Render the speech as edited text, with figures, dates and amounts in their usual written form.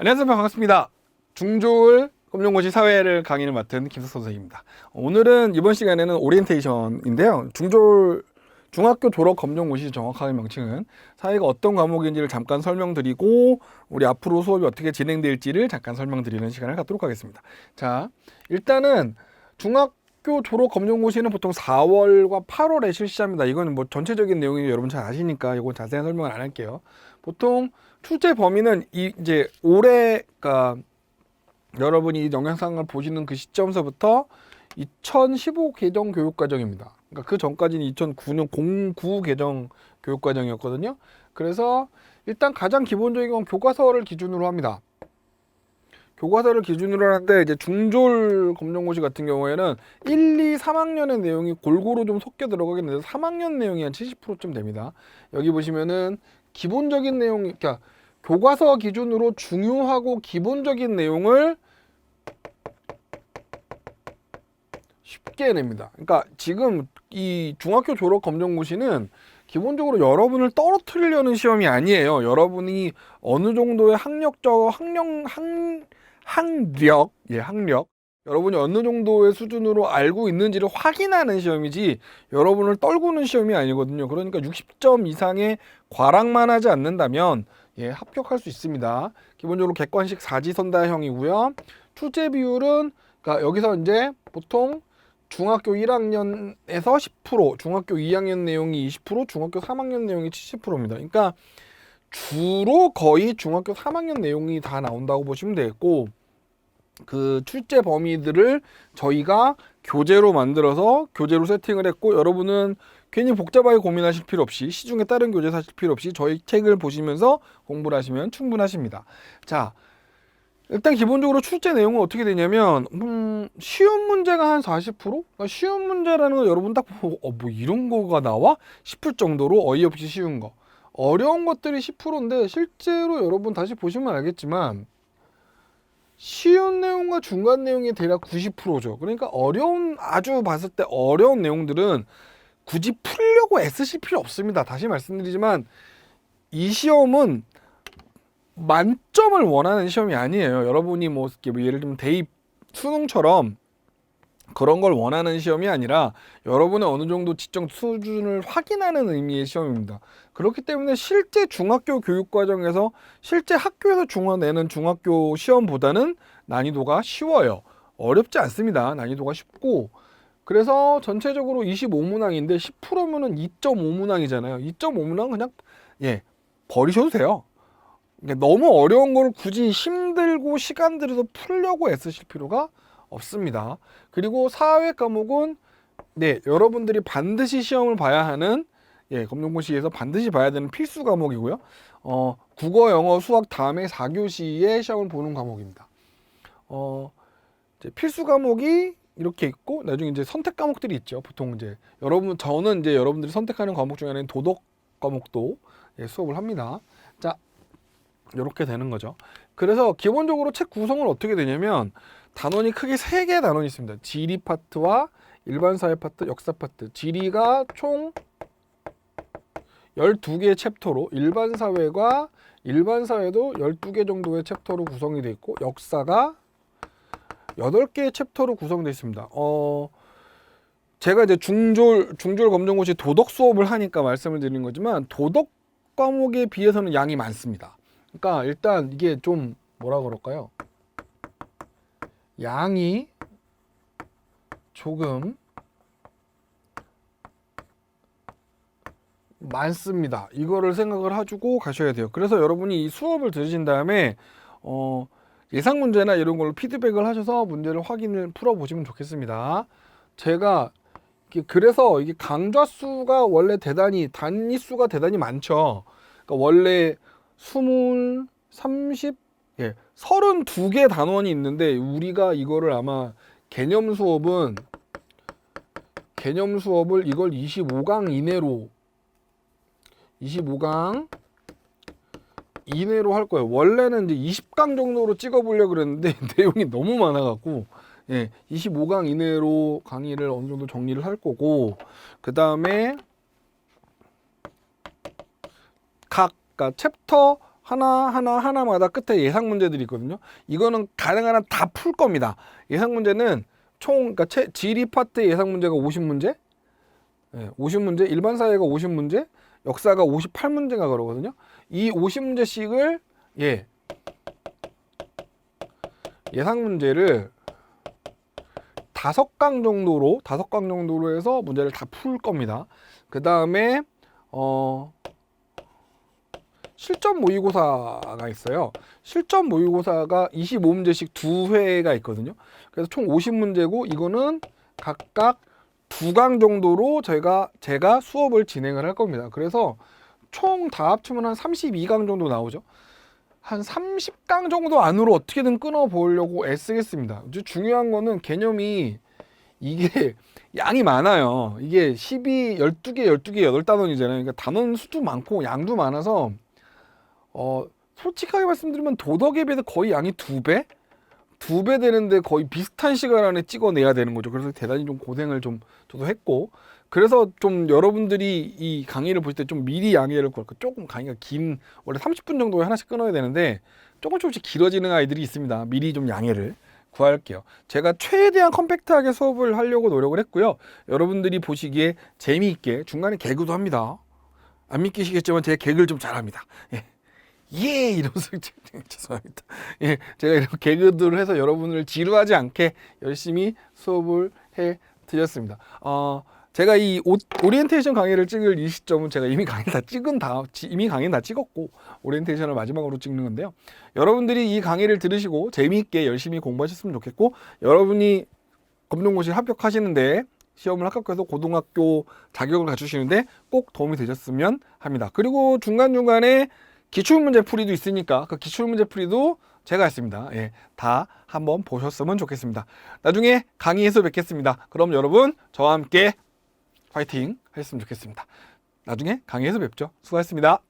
안녕하세요. 반갑습니다. 중졸 검정고시 사회를 강의를 맡은 김석 선생입니다. 오늘은 이번 시간에는 오리엔테이션인데요. 중학교 졸업 검정고시 정확하게 명칭은 사회가 어떤 과목인지를 잠깐 설명드리고 우리 앞으로 수업이 어떻게 진행될지를 잠깐 설명드리는 시간을 갖도록 하겠습니다. 자, 일단은 중학교 졸업 검정고시는 보통 4월과 8월에 실시합니다. 이거는 뭐 전체적인 내용이 여러분 잘 아시니까 이거 자세한 설명을 안 할게요. 보통 출제 범위는 이제 올해, 그러니까 여러분이 이 영상을 보시는 그 시점서부터 2015 개정 교육과정입니다. 그러니까 그 전까지는 2009년 09 개정 교육과정이었거든요. 그래서 일단 가장 기본적인 건 교과서를 기준으로 합니다. 교과서를 기준으로 하는데 이제 중졸 검정고시 같은 경우에는 1, 2, 3학년의 내용이 골고루 좀 섞여 들어가긴 해서 3학년 내용이 한 70%쯤 됩니다. 여기 보시면은 기본적인 내용, 그러니까 교과서 기준으로 중요하고 기본적인 내용을 쉽게 냅니다. 그러니까 지금 이 중학교 졸업 검정고시는 기본적으로 여러분을 떨어뜨리려는 시험이 아니에요. 여러분이 어느 정도의 학력, 여러분이 어느 정도의 수준으로 알고 있는지를 확인하는 시험이지 여러분을 떨구는 시험이 아니거든요. 그러니까 60점 이상의 과락만 하지 않는다면 합격할 수 있습니다. 기본적으로 객관식 사지선다형이고요. 출제 비율은 그러니까 여기서 이제 보통 중학교 1학년에서 10%, 중학교 2학년 내용이 20%, 중학교 3학년 내용이 70%입니다. 그러니까 주로 거의 중학교 3학년 내용이 다 나온다고 보시면 되겠고, 그 출제 범위들을 저희가 교재로 만들어서 교재로 세팅을 했고, 여러분은 괜히 복잡하게 고민하실 필요 없이, 시중에 다른 교재 사실 필요 없이 저희 책을 보시면서 공부를 하시면 충분하십니다. 자, 일단 기본적으로 출제 내용은 어떻게 되냐면 쉬운 문제가 한 40%? 그러니까 쉬운 문제라는 건 여러분 딱 보고 뭐 이런 거가 나와? 싶을 정도로 어이없이 쉬운 거. 어려운 것들이 10%인데 실제로 여러분 다시 보시면 알겠지만 쉬운 내용과 중간 내용이 대략 90%죠. 그러니까 아주 봤을 때 어려운 내용들은 굳이 풀려고 애쓰실 필요 없습니다. 다시 말씀드리지만 이 시험은 만점을 원하는 시험이 아니에요. 여러분이 뭐 예를 들면 대입 수능처럼 그런 걸 원하는 시험이 아니라 여러분의 어느 정도 지적 수준을 확인하는 의미의 시험입니다. 그렇기 때문에 실제 중학교 교육과정에서 실제 학교에서 내는 중학교 시험보다는 난이도가 쉬워요. 어렵지 않습니다. 난이도가 쉽고, 그래서 전체적으로 25문항인데 10%면은 2.5문항이잖아요. 2.5문항은 그냥 버리셔도 돼요. 그러니까 너무 어려운 걸 굳이 힘들고 시간 들여서 풀려고 애쓰실 필요가 없습니다. 그리고 사회 과목은 여러분들이 반드시 시험을 봐야 하는 검정고시에서 반드시 봐야 되는 필수 과목이고요. 국어, 영어, 수학 다음에 4교시에 시험을 보는 과목입니다. 이제 필수 과목이 이렇게 있고 나중에 이제 선택 과목들이 있죠. 보통 이제 저는 이제 여러분들이 선택하는 과목 중에 하나는 도덕 과목도 수업을 합니다. 자, 이렇게 되는 거죠. 그래서 기본적으로 책 구성은 어떻게 되냐면 단원이 크게 3개의 단원이 있습니다. 지리 파트와 일반사회 파트, 역사 파트. 지리가 총 12개의 챕터로, 일반사회도 12개 정도의 챕터로 구성이 되어 있고, 역사가 8개의 챕터로 구성되어 있습니다. 제가 이제 중졸 검정고시 도덕 수업을 하니까 말씀을 드리는 거지만 도덕 과목에 비해서는 양이 많습니다. 그러니까 일단 이게 좀 뭐라 그럴까요? 양이 조금 많습니다. 이거를 생각을 해주고 가셔야 돼요. 그래서 여러분이 이 수업을 들으신 다음에 예상 문제나 이런 걸로 피드백을 하셔서 문제를 풀어보시면 좋겠습니다. 제가 그래서 이게 강좌 수가 원래 단위수가 대단히 많죠. 그러니까 원래 32개 단원이 있는데 우리가 이거를 아마 개념 수업을 이걸 25강 이내로 할 거예요. 원래는 이제 20강 정도로 찍어보려고 그랬는데 내용이 너무 많아갖고 25강 이내로 강의를 어느 정도 정리를 할 거고, 그 다음에 그러니까 챕터 하나마다 끝에 예상 문제들이 있거든요. 이거는 가능한 한 다 풀 겁니다. 예상 문제는 총, 그러니까 지리 파트 예상 문제가 50문제, 50문제, 일반 사회가 50문제, 역사가 58문제가 그러거든요. 이 50문제씩을 예상 문제를 5강 정도로 해서 문제를 다 풀 겁니다. 그 다음에 실전 모의고사가 있어요. 실전 모의고사가 25문제씩 2회가 있거든요. 그래서 총 50문제고 이거는 각각 2강 정도로 제가 수업을 진행을 할 겁니다. 그래서 총 다 합치면 한 32강 정도 나오죠. 한 30강 정도 안으로 어떻게든 끊어보려고 애쓰겠습니다. 중요한 거는 개념이 이게 양이 많아요. 이게 12개, 8단원이잖아요. 그러니까 단원 수도 많고 양도 많아서 솔직하게 말씀드리면 도덕에 비해서 거의 양이 2배? 2배 되는데 거의 비슷한 시간 안에 찍어내야 되는 거죠. 그래서 대단히 좀 고생을 좀 저도 했고, 그래서 좀 여러분들이 이 강의를 보실 때 좀 미리 양해를 구할게요. 조금 강의가 원래 30분 정도에 하나씩 끊어야 되는데 조금씩 길어지는 아이들이 있습니다. 미리 좀 양해를 구할게요. 제가 최대한 컴팩트하게 수업을 하려고 노력을 했고요. 여러분들이 보시기에 재미있게, 중간에 개그도 합니다. 안 믿기시겠지만 제가 개그를 좀 잘합니다. 이러면서 죄송합니다. 제가 이런 개그들을 해서 여러분을 지루하지 않게 열심히 수업을 해 드렸습니다. 제가 이 오리엔테이션 강의를 찍을 이 시점은 제가 이미 강의 다 찍었고 오리엔테이션을 마지막으로 찍는 건데요. 여러분들이 이 강의를 들으시고 재미있게 열심히 공부하셨으면 좋겠고, 여러분이 검정고시 합격하시는데 시험을 합격해서 고등학교 자격을 갖추시는데 꼭 도움이 되셨으면 합니다. 그리고 중간중간에 기출문제 풀이도 있으니까 그 기출문제 풀이도 제가 했습니다. 다 한번 보셨으면 좋겠습니다. 나중에 강의에서 뵙겠습니다. 그럼 여러분 저와 함께 파이팅 하셨으면 좋겠습니다. 나중에 강의에서 뵙죠. 수고하셨습니다.